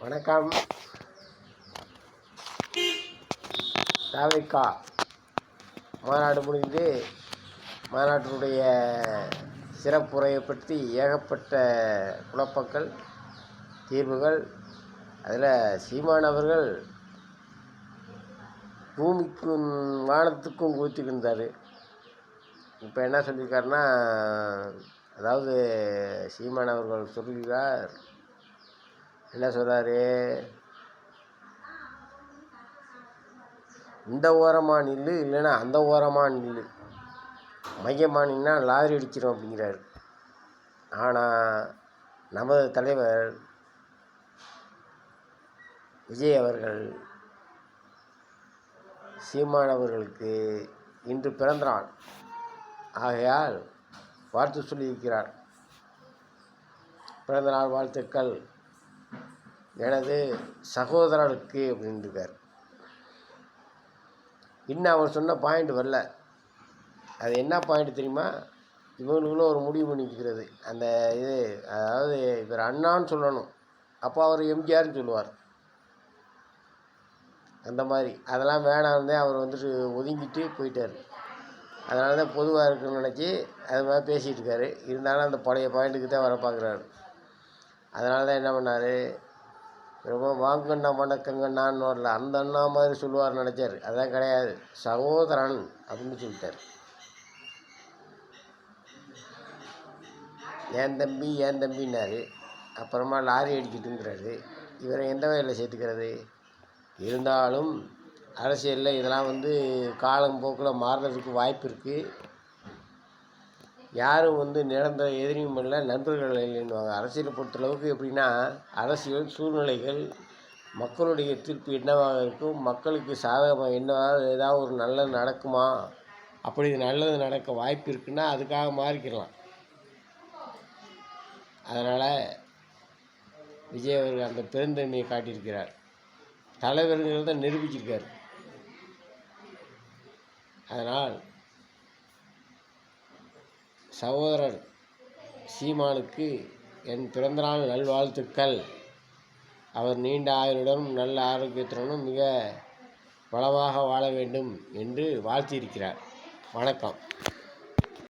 வணக்கம். தாவேக்கா மாநாடு முடிந்து மாநாட்டினுடைய சிறப்புரையை பற்றி ஏகப்பட்ட குழப்பங்கள், தீர்வுகள். அதில் சீமான் அவர்கள் பூமிக்கும் வானத்துக்கும் ஊற்றிக்கிருந்தார். இப்போ என்ன சொல்லியிருக்காருன்னா, அதாவது சீமான் அவர்கள் சொல்கிறார், என்ன சொல்கிறாரு, இந்த ஓரமாக நில்லு, இல்லைன்னா அந்த ஓரமாக நில்லு, மையமாக நின்னா லாரி அடிச்சிடும் அப்படிங்கிறாரு. ஆனால் நமது தலைவர் விஜய் அவர்கள் சீமான் அவர்களுக்கு இன்று பிறந்தநாள் ஆகையால் வாழ்த்து சொல்லியிருக்கிறார். பிறந்தநாள் வாழ்த்துக்கள் எனது சகோதரனுக்கு அப்படின்ட்டுருக்கார். இன்னும் அவர் சொன்ன பாயிண்ட் வரல. அது என்ன பாயிண்ட் தெரியுமா? இவங்களுக்குள்ள ஒரு முடிவு பண்ணிக்கிறது. அந்த இது, அதாவது இவர் அண்ணான்னு சொல்லணும், அப்போ அவர் எம்ஜிஆர்னு சொல்லுவார். அந்த மாதிரி அதெல்லாம் வேணாம்னே அவர் வந்துட்டு ஒதுங்கிட்டு போயிட்டார். அதனால தான் பொதுவாக இருக்குன்னு நினச்சி அது மாதிரி பேசிகிட்டு இருக்காரு. இருந்தாலும் அந்த பழைய பாயிண்ட்டுக்கு தான் வர பார்க்குறாரு. அதனால தான் என்ன பண்ணார், ரொம்ப வாங்கண்ணா வணக்கங்கண்ணான்னு வரல, அந்த அண்ணா மாதிரி சொல்லுவார்னு நினச்சார். அதான் கிடையாது, சகோதரன் அப்படின்னு சொல்லிட்டார். ஏன் தம்பின்னாரு. அப்புறமா லாரி அடிக்கிட்டுங்கிறாரு. இவரை எந்த வகையில் சேர்த்துக்கிறது? இருந்தாலும் அரசியலில் இதெல்லாம் காலம் போக்கில் மாறுறதுக்கு வாய்ப்பு இருக்குது. யாரும் நிரந்தர எதிரியும் இல்லை, நண்பர்கள் இல்லைன்னுவாங்க. அரசியலை பொறுத்தளவுக்கு எப்படின்னா, அரசியல் சூழ்நிலைகள், மக்களுடைய தீர்ப்பு என்னவாக இருக்கும், மக்களுக்கு சாதகமாக என்னவாக ஏதாவது ஒரு நல்லது நடக்குமா, அப்படி நல்லது நடக்க வாய்ப்பு இருக்குன்னா அதுக்காக மாறிக்கலாம். அதனால் விஜய் அவர்கள் அந்த பெருந்தன்மையை காட்டியிருக்கிறார். தலைவர்கள் தான் நிரூபிச்சிருக்கார். அதனால் சகோதரர் சீமானுக்கு என் பிறந்தநாள் நல்வாழ்த்துக்கள். அவர் நீண்ட ஆயுளுடனும் நல்ல ஆரோக்கியத்துடனும் மிக வளமாக வாழ வேண்டும் என்று வாழ்த்தியிருக்கிறார். வணக்கம்.